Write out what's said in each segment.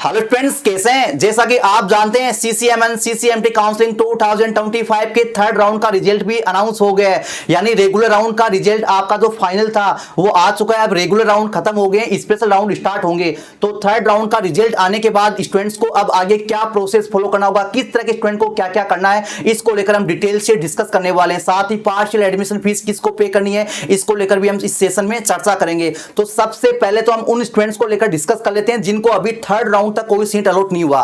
Hello friends, कैसे हैं? जैसा कि आप जानते हैं सीसीएमएन सीसीएमटी काउंसलिंग 2025 के थर्ड राउंड का रिजल्ट भी अनाउंस हो गया है। यानी रेगुलर राउंड का रिजल्ट आपका जो फाइनल था वो आ चुका है। अब रेगुलर राउंड खत्म हो गए, स्पेशल राउंड स्टार्ट होंगे। तो थर्ड राउंड का रिजल्ट आने के बाद स्टूडेंट्स को अब आगे क्या प्रोसेस फॉलो करना होगा, किस तरह के स्टूडेंट को क्या क्या करना है, इसको लेकर हम डिटेल से डिस्कस करने वाले हैं। साथ ही पार्शियल एडमिशन फीस किसको पे करनी है, इसको लेकर भी हम इस सेशन में चर्चा करेंगे। तो सबसे पहले तो हम उन स्टूडेंट्स को लेकर डिस्कस कर लेते हैं जिनको अभी थर्ड राउंड तक कोई सीट अलॉट नहीं हुआ।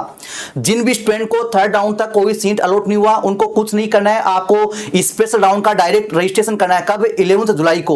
जिन भी स्टूडेंट को थर्ड राउंड तक कोई सीट अलॉट नहीं हुआ उनको कुछ नहीं करना है, आपको स्पेशल राउंड का डायरेक्ट रजिस्ट्रेशन करना है। कब? 11 जुलाई को।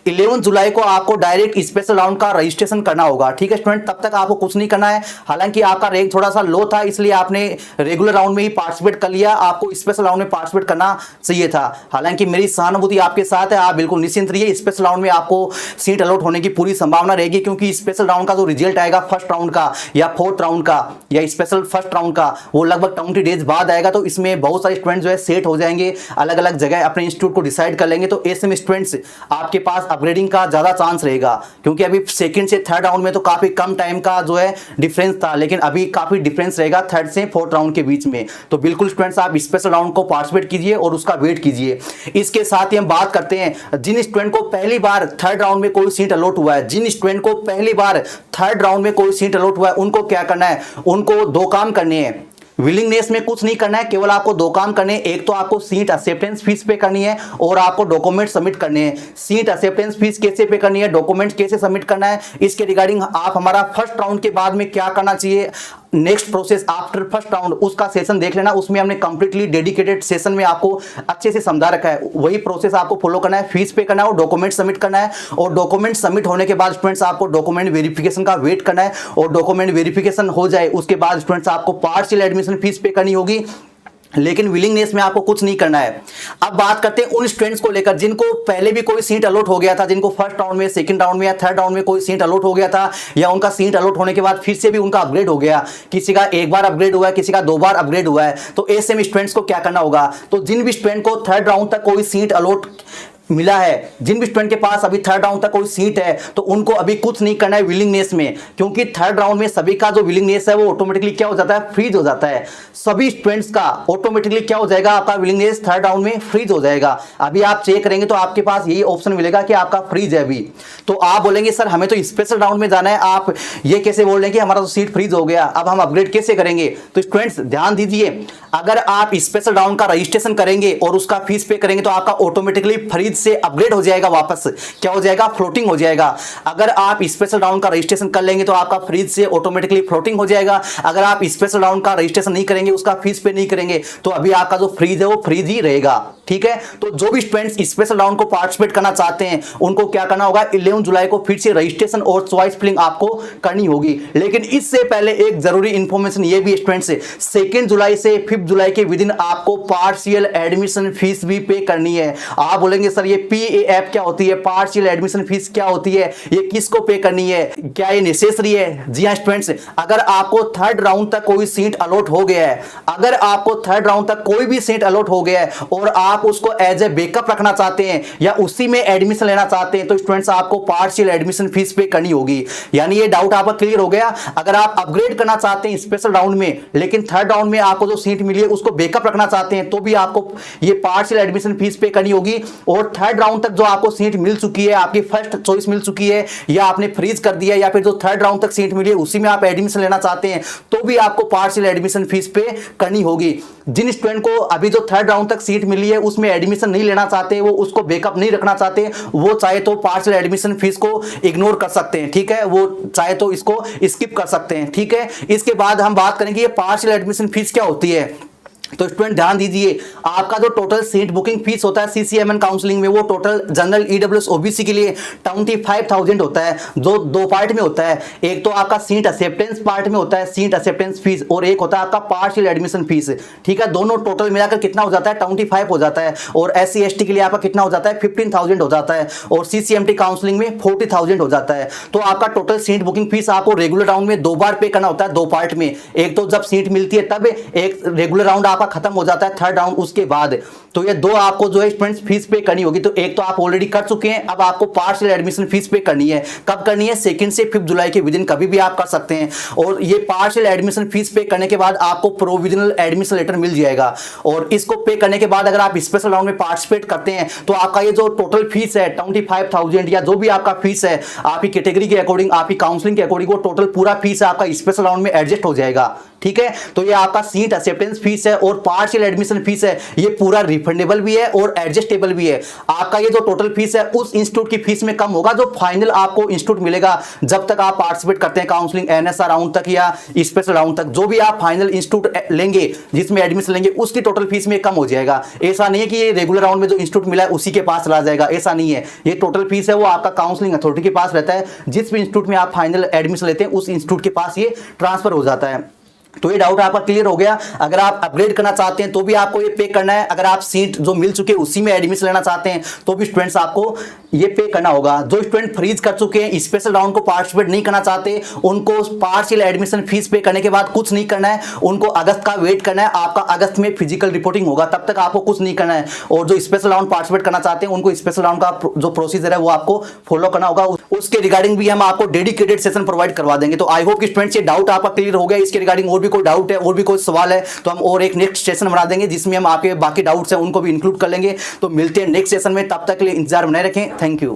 11 जुलाई को आपको डायरेक्ट स्पेशल राउंड का रजिस्ट्रेशन करना होगा। ठीक है स्टूडेंट, तब तक आपको कुछ नहीं करना है। हालांकि आपका रैंक थोड़ा सा लो था इसलिए आपने रेगुलर राउंड में ही पार्टिसिपेट कर लिया, आपको स्पेशल राउंड में पार्टिसिपेट करना चाहिए था। हालांकि मेरी सहानुभूति आपके साथ है, आप बिल्कुल निश्चिंत रहिए। स्पेशल राउंड में आपको सीट अलॉट होने की पूरी संभावना रहेगी, क्योंकि स्पेशल राउंड का जो रिजल्ट आएगा फर्स्ट राउंड का या फोर्थ राउंड का या स्पेशल फर्स्ट राउंड का, वो लगभग 20 डेज बाद आएगा। तो इसमें बहुत सारे स्टूडेंट जो है सेट हो जाएंगे, अलग अलग जगह अपने इंस्टीट्यूट को डिसाइड कर लेंगे। तो ऐसे में स्टूडेंट्स आपके पास अपग्रेडिंग का ज्यादा चांस रहेगा, क्योंकि अभी सेकंड से थर्ड राउंड में तो काफी कम टाइम का जो है डिफरेंस था, लेकिन अभी काफी डिफरेंस रहेगा थर्ड से फोर्थ राउंड के बीच में। तो बिल्कुल स्टूडेंट्स आप स्पेशल राउंड को पार्टिसिपेट कीजिए और उसका वेट कीजिए। इसके साथ ही हम बात करते हैं जिन स्टूडेंट को पहली बार थर्ड राउंड में कोई सीट अलॉट हुआ है, जिन स्टूडेंट को पहली बार थर्ड राउंड में कोई सीट अलॉट हुआ है उनको क्या करना है, उनको दो काम करने हैं। विलिंगनेस में कुछ नहीं करना है, केवल आपको दो काम करने हैं। एक तो आपको सीट एक्सेप्टेंस फीस पे करनी है और आपको डॉक्यूमेंट सबमिट करने हैं। सीट एक्सेप्टेंस फीस कैसे पे करनी है, डॉक्यूमेंट कैसे सबमिट करना है, इसके रिगार्डिंग आप हमारा फर्स्ट राउंड के बाद में क्या करना चाहिए, next process after first round, उसका सेशन देख लेना। उसमें हमने कंप्लीटली डेडिकेटेड सेशन में आपको अच्छे से समझा रखा है। वही प्रोसेस आपको फॉलो करना है, फीस पे करना है और डॉक्यूमेंट सबमिट करना है। और डॉक्यूमेंट सबमिट होने के बाद स्टूडेंट्स आपको डॉक्यूमेंट वेरिफिकेशन का वेट करना है, और डॉक्यूमेंट वेरिफिकेशन हो जाए उसके बाद स्टूडेंट्स आपको पार्शियल एडमिशन फीस पे करनी होगी, लेकिन विलिंगनेस में आपको कुछ नहीं करना है। अब बात करते हैं उन स्टूडेंट्स को लेकर जिनको पहले भी कोई सीट अलॉट हो गया था, जिनको फर्स्ट राउंड में, सेकंड राउंड में या थर्ड राउंड में कोई सीट अलॉट हो गया था, या उनका सीट अलॉट होने के बाद फिर से भी उनका अपग्रेड हो गया। किसी का एक बार अपग्रेड हुआ है, किसी का 2 बार अपग्रेड हुआ है। तो ऐसे में स्टूडेंट्स को क्या करना होगा, तो जिन भी स्टूडेंट को थर्ड राउंड तक कोई सीट अलॉट मिला है, जिन भी स्टूडेंट के पास अभी थर्ड राउंड तक कोई सीट है, तो उनको अभी कुछ नहीं करना है विलिंगनेस में, क्योंकि थर्ड राउंड में सभी का जो विलिंगनेस है वो ऑटोमेटिकली क्या हो जाता है, फ्रीज हो जाता है। सभी स्टूडेंट्स का ऑटोमेटिकली क्या हो जाएगा, आपका विलिंगनेस थर्ड राउंड में फ्रीज हो जाएगा। अभी आप चेक करेंगे तो आपके पास यही ऑप्शन मिलेगा कि आपका फ्रीज है अभी। तो आप बोलेंगे सर हमें तो स्पेशल राउंड में जाना है, आप ये कैसे बोल रहे हैं कि हमारा तो सीट फ्रीज हो गया, अब हम अपग्रेड कैसे करेंगे? तो स्टूडेंट्स ध्यान दीजिए, अगर आप स्पेशल राउंड का रजिस्ट्रेशन करेंगे और उसका फीस पे करेंगे तो आपका ऑटोमेटिकली फ्रीज से अपग्रेड हो जाएगा, वापस क्या हो जाएगा, फ्लोटिंग हो जाएगा। अगर आप स्पेशल राउंड का रजिस्ट्रेशन कर लेंगे तो आपका फ्रीज से ऑटोमेटिकली फ्लोटिंग हो जाएगा। अगर आप स्पेशल राउंड का रजिस्ट्रेशन नहीं करेंगे, उसका फीस पे नहीं करेंगे, तो अभी आपका जो फ्रीज है वो फ्रीज ही रहेगा। ठीक है, तो जो भी स्टूडेंट्स स्पेशल राउंड को पार्टिसिपेट करना चाहते हैं उनको क्या करना होगा, 11 जुलाई को फिर से रजिस्ट्रेशन और चॉइस फिलिंग आपको करनी होगी। लेकिन इससे पहले एक जरूरी इंफॉर्मेशन ये भी स्टूडेंट्स, 2 जुलाई से 5 जुलाई के विदिन आपको पार्शियल एडमिशन फीस भी पे करनी है। आप बोलेंगे सर ये PAF क्या होती है, पार्शियल एडमिशन फीस क्या होती है, ये किसको पे करनी है, क्या ये नेसेसरी है? जी हाँ स्टूडेंट्स, अगर आपको थर्ड राउंड तक कोई सीट अलॉट हो गया है, अगर आपको थर्ड राउंड तक कोई भी सीट अलॉट हो गया है और आप उसको एज ए बैकअप रखना चाहते हैं या उसी में एडमिशन लेना चाहते हैं, तो स्टूडेंट्स आपको पार्शियल एडमिशन फीस पे करनी होगी। यानी ये डाउट आपका क्लियर हो गया। अगर आप अपग्रेड करना चाहते हैं स्पेशल राउंड में, लेकिन थर्ड राउंड में आपको जो सीट मिली है उसको बैकअप रखना चाहते हैं, तो भी आपको ये पार्शियल एडमिशन फीस पे करनी होगी। और थर्ड राउंड तक जो आपको सीट मिल चुकी है, आपकी फर्स्ट चॉइस मिल चुकी है, या आपने फ्रीज कर दिया, या फिर जो थर्ड राउंड तक सीट मिली है उसी में आप एडमिशन लेना चाहते हैं, तो भी आपको पार्शियल एडमिशन फीस पे करनी होगी। जिन स्टूडेंट को अभी जो थर्ड राउंड तक सीट मिली है उसमें एडमिशन नहीं लेना चाहते, वो उसको बैकअप नहीं रखना चाहते, वो चाहे तो पार्शियल एडमिशन फीस को इग्नोर कर सकते हैं। ठीक है, वो चाहे तो इसको स्किप कर सकते हैं। ठीक है, इसके बाद हम बात करेंगे ये पार्शियल एडमिशन फीस क्या होती है। तो स्टूडेंट ध्यान दीजिए, आपका जो टोटल सीट बुकिंग फीस होता है सीसीएमएन काउंसलिंग में, वो टोटल जनरल ईडब्ल्यूएस ओबीसी के लिए 25,000 होता है, जो दो पार्ट में होता है। एक तो आपका सीट एक्सेप्टेंस पार्ट में होता है सीट एक्सेप्टेंस फीस, और एक होता है आपका पार्शियल एडमिशन फीस। ठीक है, दोनों टोटल मिलाकर कितना हो जाता है, 25 हो जाता है। और SC ST के लिए आपका कितना हो जाता है, 15,000 हो जाता है, और CCMT काउंसलिंग में 40,000 हो जाता है। तो आपका टोटल सीट बुकिंग फीस आपको रेगुलर राउंड में 2 बार पे करना होता है, 2 पार्ट में। एक तो जब सीट मिलती है तब, एक रेगुलर राउंड आपका खत्म हो जाता है थर्ड राउंड उसके बाद। तो ये दो आपको जो है स्टूडेंट्स फीस पे करनी होगी। तो एक तो आप ऑलरेडी कर चुके हैं, अब आपको पार्शियल एडमिशन फीस पे करनी है। कब करनी है? 2 से 5 जुलाई के विदिन कभी भी आप कर सकते हैं। और ये पार्शियल एडमिशन फीस पे करने के बाद आपको प्रोविजनल एडमिशन लेटर मिल जाएगा। और इसको पे करने के बाद अगर आप स्पेशल राउंड में पार्टिसिपेट करते हैं तो आपका ये जो टोटल फीस है 25,000 या जो भी आपका फीस है आपकी कैटेगरी के अकॉर्डिंग, आपकी काउंसलिंग के अकॉर्डिंग, वो टोटल पूरा फीस आपका स्पेशल राउंड में एडजस्ट हो जाएगा। ठीक है, तो ये आपका सीट एक्सेप्टेंस फीस है और पार्शियल एडमिशन फीस है, ये पूरा रिफंडेबल भी है और एडजस्टेबल भी है। आपका ये जो टोटल फीस है उस इंस्टीट्यूट की फीस में कम होगा जो फाइनल आपको इंस्टीट्यूट मिलेगा जब तक आप पार्टिसिपेट करते हैं काउंसलिंग एनएसआर राउंड तक या स्पेशल राउंड तक। जो भी आप फाइनल इंस्टीट्यूट लेंगे जिसमें एडमिशन लेंगे उसकी टोटल फीस में कम हो जाएगा। ऐसा नहीं है कि ये रेगुलर राउंड में जो इंस्टीट्यूट मिला है उसी के पास चला जाएगा, ऐसा नहीं है। ये टोटल फीस है वो आपका काउंसलिंग अथॉरिटी के पास रहता है। जिस भी इंस्टीट्यूट में आप फाइनल एडमिशन लेते हैं उस इंस्टीट्यूट के पास ये ट्रांसफर हो जाता है। तो ये डाउट आपका क्लियर हो गया। अगर आप अपग्रेड करना चाहते हैं तो भी आपको ये पे करना है। अगर आप सीट जो मिल चुके हैं उसी में एडमिशन लेना चाहते हैं तो भी स्टूडेंट्स आपको ये पे करना होगा। जो स्टूडेंट फ्रीज कर चुके हैं, स्पेशल राउंड को पार्टिसिपेट नहीं करना चाहते, उनको पार्शियल एडमिशन फीस पे करने के बाद कुछ नहीं करना है, उनको अगस्त का वेट करना है। आपका अगस्त में फिजिकल रिपोर्टिंग होगा, तब तक आपको कुछ नहीं करना है। और जो स्पेशल राउंड पार्टिसिपेट करना चाहते हैं उनको स्पेशल राउंड का जो प्रोसीजर है वो आपको फॉलो करना होगा। उसके रिगार्डिंग भी हम आपको डेडिकेटेड सेशन प्रोवाइड करवा देंगे। तो आई होप कि स्टूडेंट्स ये डाउट आपका क्लियर हो गया। इसके रिगार्डिंग और भी कोई डाउट है और भी कोई सवाल है तो हम और एक नेक्स्ट सेशन बना देंगे जिसमें हम आपके बाकी डाउट्स हैं उनको भी इंक्लूड कर लेंगे। तो मिलते हैं नेक्स्ट सेशन में, तब तक के लिए इंतजार बनाए रखें। Thank you.